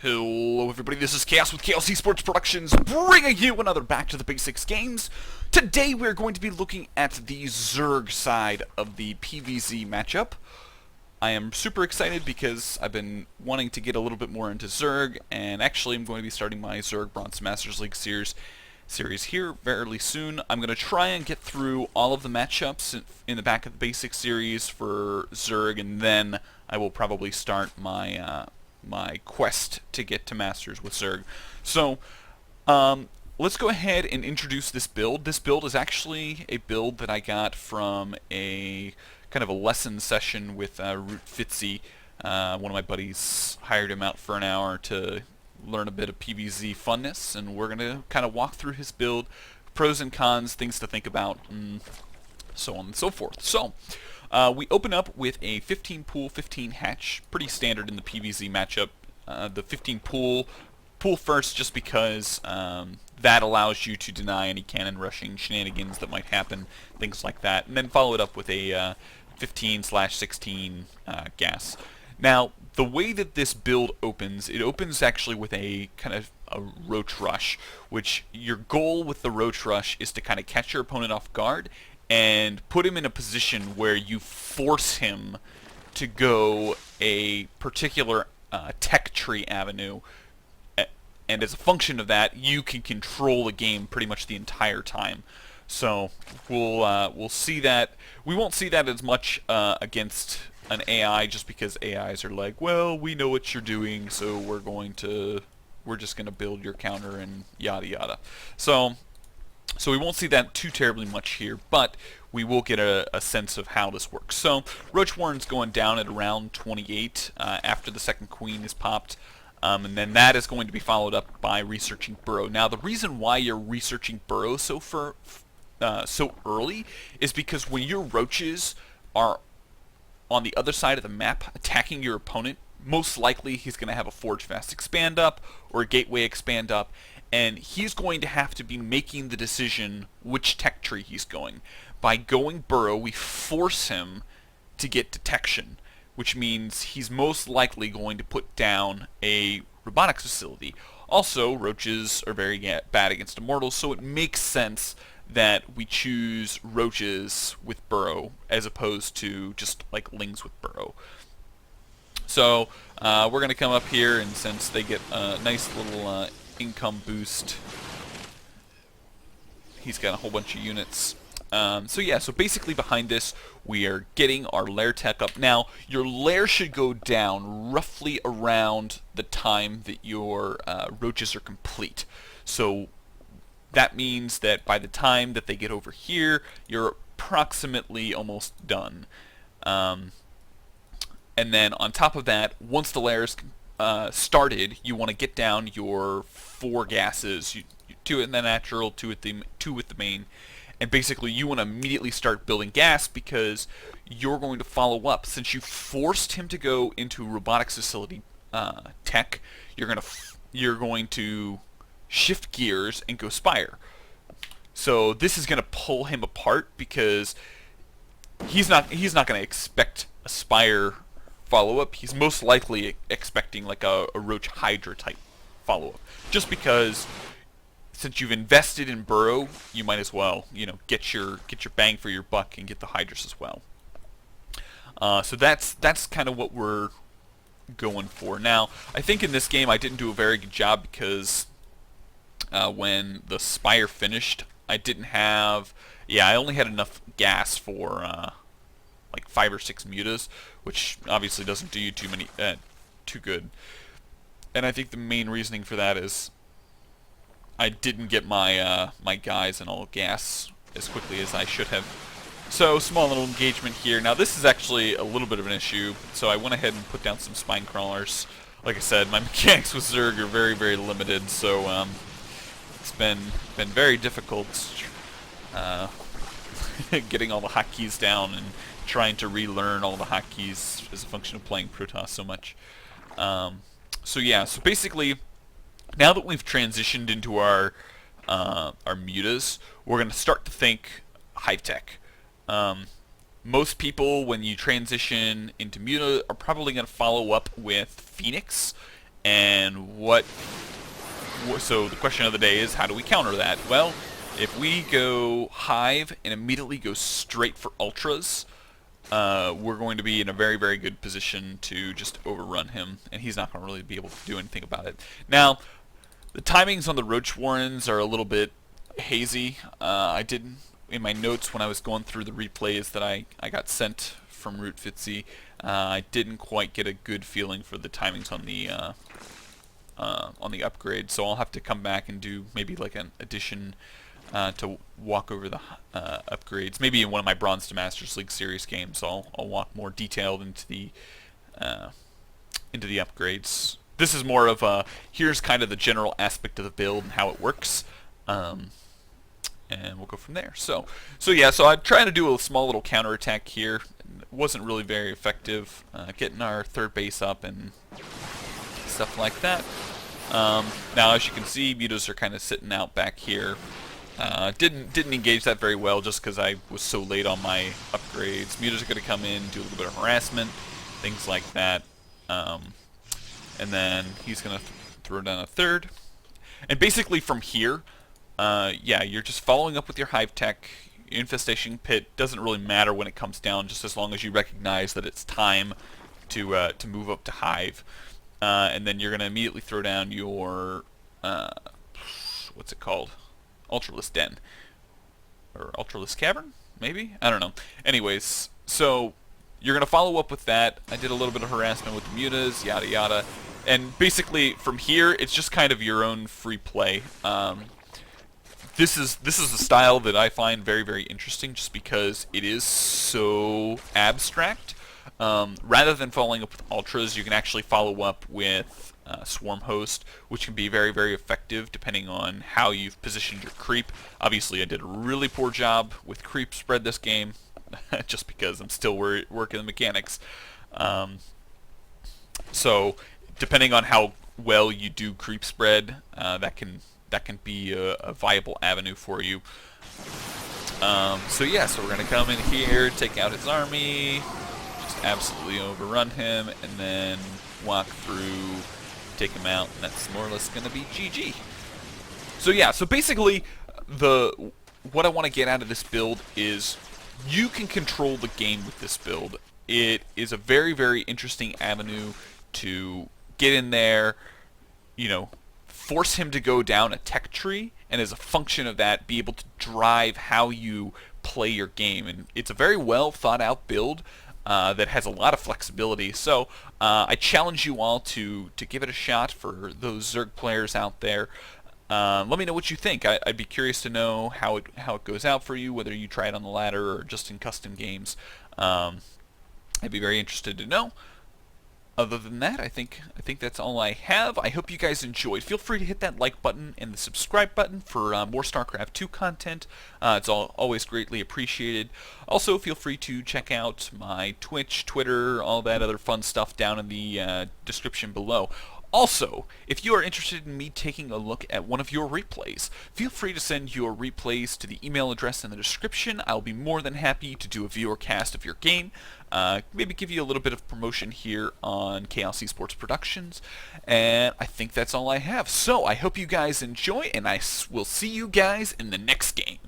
Hello everybody, this is Chaos with Chaos Esports Productions, bringing you another Back to the Basics games. Today we're going to be looking at the Zerg side of the PvZ matchup. I am super excited because I've been wanting to get a little bit more into Zerg, and actually I'm going to be starting my Zerg Bronze Masters League series here fairly soon. I'm going to try and get through all of the matchups in the Back of the Basics series for Zerg, and then I will probably start my my quest to get to Masters with Zerg. So, let's go ahead and introduce this build. This build is actually a build that I got from a kind of a lesson session with Root Fitzy. One of my buddies hired him out for an hour to learn a bit of PvZ funness, and we're going to kind of walk through his build, pros and cons, things to think about, and so on and so forth. So, we open up with a 15 pool, 15 hatch, pretty standard in the PvZ matchup. The 15 pool first just because that allows you to deny any cannon rushing shenanigans that might happen, things like that, and then follow it up with a 15/16 gas. Now, the way that this build opens, it opens actually with a kind of a roach rush, which your goal with the roach rush is to kind of catch your opponent off guard and put him in a position where you force him to go a particular tech tree avenue, and as a function of that, you can control the game pretty much the entire time. So we'll see that. We won't see that as much against an AI, just because AIs are like, well, we know what you're doing, so we're just gonna build your counter and yada yada. So we won't see that too terribly much here, but we will get a sense of how this works. So Roach Warren's going down at around 28 after the second queen is popped, and then that is going to be followed up by researching Burrow. Now, the reason why you're researching Burrow so early is because when your roaches are on the other side of the map attacking your opponent, most likely he's going to have a Forge Fast expand up or a Gateway expand up, and he's going to have to be making the decision which tech tree he's going. By going Burrow, we force him to get detection, which means he's most likely going to put down a robotics facility. Also, roaches are very bad against immortals, so it makes sense that we choose roaches with Burrow as opposed to just like lings with Burrow. So we're going to come up here, and since they get a nice little income boost, he's got a whole bunch of units. So basically behind this, we are getting our lair tech up. Now, your lair should go down roughly around the time that your roaches are complete. So that means that by the time that they get over here, you're approximately almost done. And then on top of that, once the lair is started, you want to get down your 4 gases, 2 in the natural, 2 with the main, and basically you want to immediately start building gas because you're going to follow up. Since you forced him to go into robotics facility tech, you're going to shift gears and go Spire. So this is going to pull him apart because he's not going to expect a Spire follow-up. He's most likely expecting like a Roach Hydra type follow-up, just because since you've invested in Burrow, you might as well, get your bang for your buck and get the Hydras as well. So that's kind of what we're going for. Now, I think in this game I didn't do a very good job because when the Spire finished, I didn't have, I only had enough gas for like 5 or 6 mutas, which obviously doesn't do you too good. And I think the main reasoning for that is I didn't get my my guys and all gas as quickly as I should have. So small little engagement here. Now this is actually a little bit of an issue, so I went ahead and put down some spine crawlers. Like I said, my mechanics with Zerg are very, very limited, so it's been very difficult getting all the hotkeys down and trying to relearn all the hotkeys as a function of playing Protoss so much. So basically, now that we've transitioned into our mutas, we're going to start to think hive tech. Most people, when you transition into muta, are probably going to follow up with Phoenix And so the question of the day is, how do we counter that? Well, if we go Hive and immediately go straight for Ultras, we're going to be in a very, very good position to just overrun him, and he's not going to really be able to do anything about it. Now, the timings on the Roach Warrens are a little bit hazy. I did, in my notes when I was going through the replays that I got sent from Root Fitzy, I didn't quite get a good feeling for the timings on the upgrade, so I'll have to come back and do maybe like an addition to walk over the upgrades. Maybe in one of my Bronze to Masters League Series games, I'll walk more detailed into the upgrades. This is more of a, here's kind of the general aspect of the build and how it works, and we'll go from there. So I'm trying to do a small little counterattack here. It wasn't really very effective, getting our third base up and stuff like that. Now, as you can see, mutas are kind of sitting out back here. Didn't engage that very well just because I was so late on my upgrades. Mutas are going to come in, do a little bit of harassment, things like that. And then he's going to throw down a third. And basically from here, yeah, you're just following up with your Hive Tech. Infestation Pit doesn't really matter when it comes down, just as long as you recognize that it's time to move up to Hive. And then you're going to immediately throw down your, what's it called? Ultralisk Den. Or Ultralisk Cavern? Maybe? I don't know. Anyways, so you're going to follow up with that. I did a little bit of harassment with the mutas, yada yada. And basically, from here, it's just kind of your own free play. This is a style that I find very, very interesting just because it is so abstract. Rather than following up with Ultras, you can actually follow up with Swarm Host, which can be very, very effective depending on how you've positioned your creep. Obviously, I did a really poor job with creep spread this game, just because I'm still working the mechanics. So, depending on how well you do creep spread, that can be a viable avenue for you. So yeah, so we're gonna come in here, take out his army, just absolutely overrun him, and then walk through, take him out, and that's more or less gonna be GG. So yeah, so basically, what I want to get out of this build is you can control the game with this build. It is a very, very interesting avenue to get in there, you know, force him to go down a tech tree, and as a function of that, be able to drive how you play your game. And it's a very well thought out build that has a lot of flexibility. So I challenge you all to give it a shot for those Zerg players out there. Let me know what you think. I'd be curious to know how it goes out for you, whether you try it on the ladder or just in custom games. I'd be very interested to know. Other than that, I think that's all I have. I hope you guys enjoyed. Feel free to hit that like button and the subscribe button for more StarCraft 2 content. It's always greatly appreciated. Also, feel free to check out my Twitch, Twitter, all that other fun stuff down in the description below. Also, if you are interested in me taking a look at one of your replays, feel free to send your replays to the email address in the description. I'll be more than happy to do a viewer cast of your game, maybe give you a little bit of promotion here on Chaos Esports Productions, and I think that's all I have. So, I hope you guys enjoy, and I will see you guys in the next game.